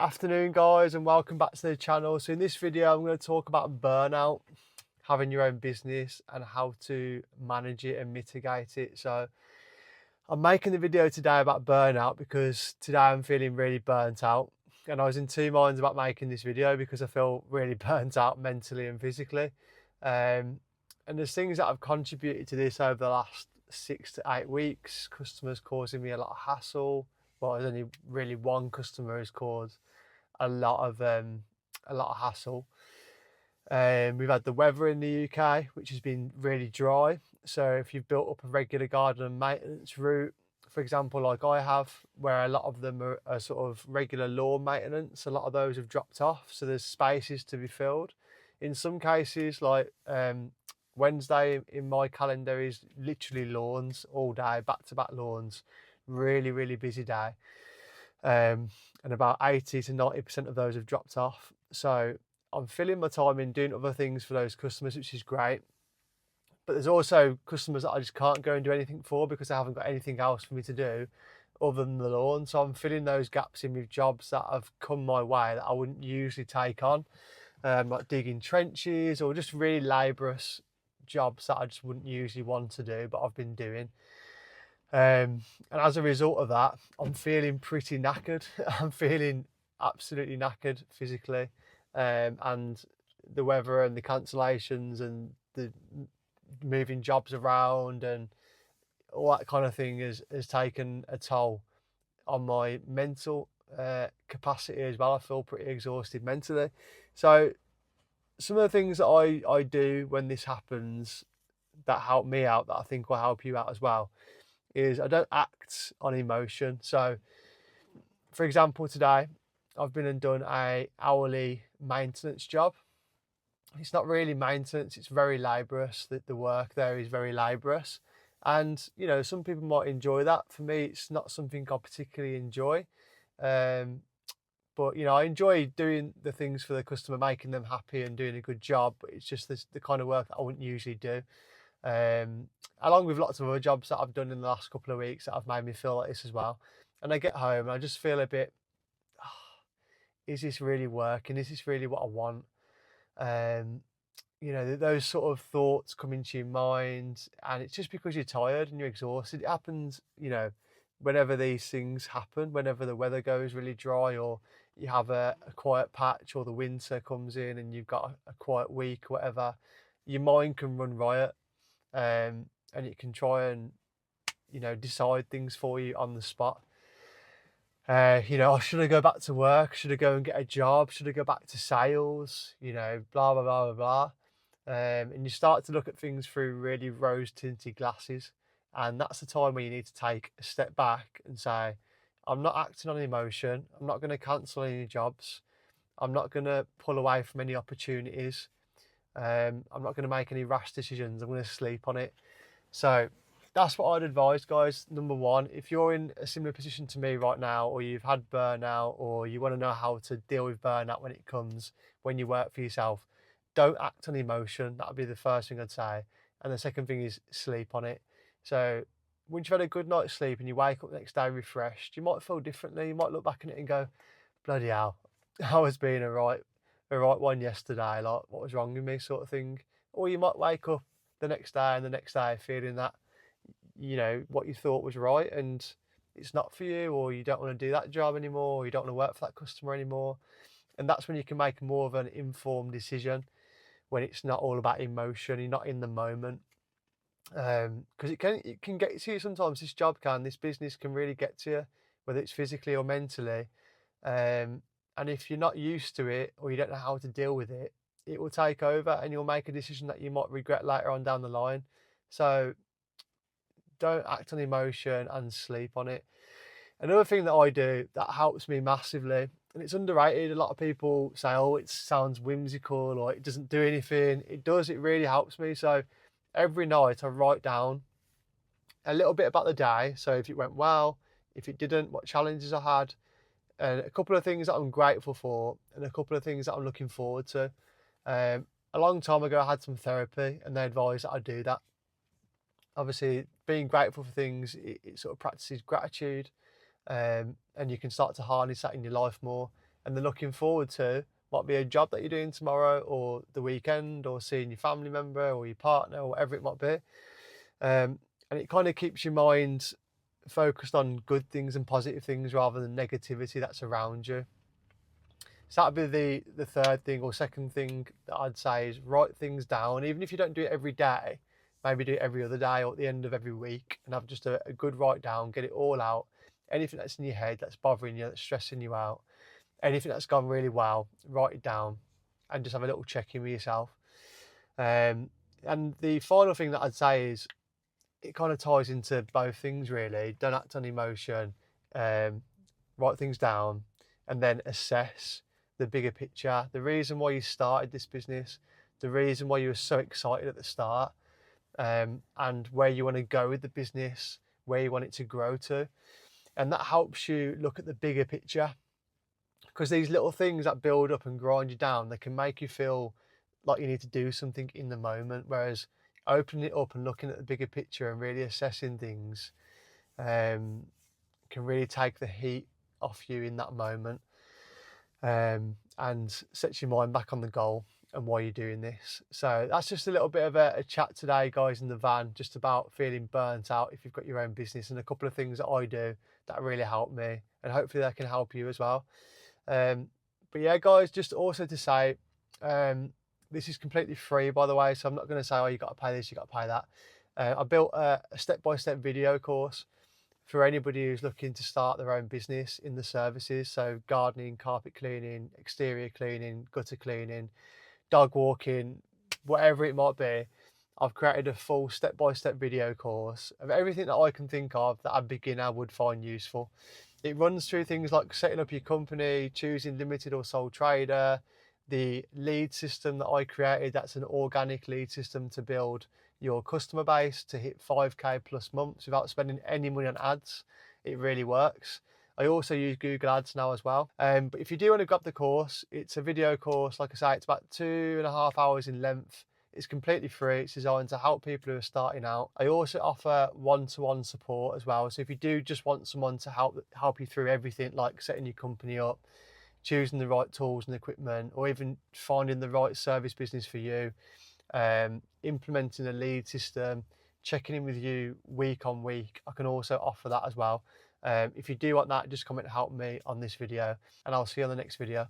Afternoon guys, and welcome back to the channel. So in this video I'm going to talk about burnout, having your own business and how to manage it and mitigate it. So I'm making the video today about burnout because today I'm feeling really burnt out, and I was in two minds about making this video because I feel really burnt out mentally and physically. And there's things that have contributed to this over the last 6 to 8 weeks. Customers causing me a lot of hassle. Well, there's only really one customer who's caused a lot of hassle. We've had the weather in the UK, which has been really dry. So if you've built up a regular garden and maintenance route, for example, like I have, where a lot of them are sort of regular lawn maintenance, a lot of those have dropped off. So there's spaces to be filled. In some cases, like Wednesday in my calendar is literally lawns all day, back-to-back lawns, really, really busy day. And about 80 to 90% of those have dropped off. So I'm filling my time in doing other things for those customers, which is great. But there's also customers that I just can't go and do anything for because I haven't got anything else for me to do other than the lawn. So I'm filling those gaps in with jobs that have come my way that I wouldn't usually take on, like digging trenches or just really laborious jobs that I just wouldn't usually want to do, but I've been doing. And as a result of that, I'm feeling pretty knackered. I'm feeling absolutely knackered physically. And the weather and the cancellations and the moving jobs around and all that kind of thing has taken a toll on my mental capacity as well. I feel pretty exhausted mentally. So some of the things that I do when this happens that help me out, that I think will help you out as well, is I don't act on emotion. So for example, today I've been and done a hourly maintenance job. It's not really maintenance, it's very laborious. The work there is very laborious. And, you know, some people might enjoy that. For me, it's not something I particularly enjoy. But, you know, I enjoy doing the things for the customer, making them happy and doing a good job. But it's just the kind of work that I wouldn't usually do. Along with lots of other jobs that I've done in the last couple of weeks that have made me feel like this as well. And I get home and I just feel a bit, is this really working? Is this really what I want? You know, those sort of thoughts come into your mind, and it's just because you're tired and you're exhausted. It happens, you know, whenever these things happen, whenever the weather goes really dry, or you have a quiet patch, or the winter comes in and you've got a quiet week, whatever, your mind can run riot. And it can try and, you know, decide things for you on the spot. You know, should I go back to work? Should I go and get a job? Should I go back to sales? You know, blah, blah, blah, blah, blah. And you start to look at things through really rose-tinted glasses. And that's the time where you need to take a step back and say, I'm not acting on emotion. I'm not going to cancel any jobs. I'm not going to pull away from any opportunities. I'm not going to make any rash decisions. I'm going to sleep on it. So that's what I'd advise, guys. Number one, if you're in a similar position to me right now, or you've had burnout, or you want to know how to deal with burnout when it comes, when you work for yourself, don't act on emotion. That would be the first thing I'd say. And the second thing is sleep on it. So once you've had a good night's sleep and you wake up the next day refreshed, you might feel differently. You might look back on it and go, bloody hell, I was being a right one yesterday. Like, what was wrong with me, sort of thing. Or you might wake up the next day and the next day feeling that, you know, what you thought was right and it's not for you, or you don't want to do that job anymore, or you don't want to work for that customer anymore. And that's when you can make more of an informed decision, when it's not all about emotion, you're not in the moment. Because it can get to you sometimes. This business can really get to you, whether it's physically or mentally. And if you're not used to it, or you don't know how to deal with it, it will take over and you'll make a decision that you might regret later on down the line. So don't act on emotion and sleep on it. Another thing that I do that helps me massively, and it's underrated. A lot of people say, oh, it sounds whimsical or it doesn't do anything. It does, it really helps me. So every night I write down a little bit about the day. So if it went well, if it didn't, what challenges I had, and a couple of things that I'm grateful for, and a couple of things that I'm looking forward to. A long time ago, I had some therapy and they advised that I do that. Obviously, being grateful for things, it sort of practices gratitude, and you can start to harness that in your life more. and they're looking forward to. Might be a job that you're doing tomorrow or the weekend, or seeing your family member or your partner or whatever it might be. And it kind of keeps your mind focused on good things and positive things rather than negativity that's around you. So that'd be the third thing or second thing that I'd say is write things down. Even if you don't do it every day, maybe do it every other day or at the end of every week, and have just a good write down, get it all out. Anything that's in your head that's bothering you, that's stressing you out, anything that's gone really well, write it down and just have a little check in with yourself. And the final thing that I'd say is it kind of ties into both things really. Don't act on emotion, write things down, and then assess the bigger picture, the reason why you started this business, the reason why you were so excited at the start, and where you want to go with the business, where you want it to grow to. And that helps you look at the bigger picture, because these little things that build up and grind you down, they can make you feel like you need to do something in the moment, whereas opening it up and looking at the bigger picture and really assessing things can really take the heat off you in that moment, and sets your mind back on the goal and why you're doing this. So that's just a little bit of a chat today, guys, in the van, just about feeling burnt out if you've got your own business, and a couple of things that I do that really help me, and hopefully they can help you as well. But yeah, guys, just also to say, this is completely free, by the way, so I'm not going to say, oh, you got to pay this, you got to pay that. I built a step-by-step video course for anybody who's looking to start their own business in the services, so gardening, carpet cleaning, exterior cleaning, gutter cleaning, dog walking, whatever it might be. I've created a full step-by-step video course of everything that I can think of that a beginner would find useful. It runs through things like setting up your company, choosing limited or sole trader, the lead system that I created, that's an organic lead system to build your customer base to hit 5k plus months without spending any money on ads. It really works. I also use Google Ads now as well. But if you do want to grab the course, it's a video course. Like I say, it's about 2.5 hours in length. It's completely free. It's designed to help people who are starting out. I also offer one-to-one support as well. So if you do just want someone to help you through everything, like setting your company up, choosing the right tools and equipment, or even finding the right service business for you, implementing a lead system, checking in with you week on week, I can also offer that as well. If you do want that, just comment help me on this video, and I'll see you on the next video.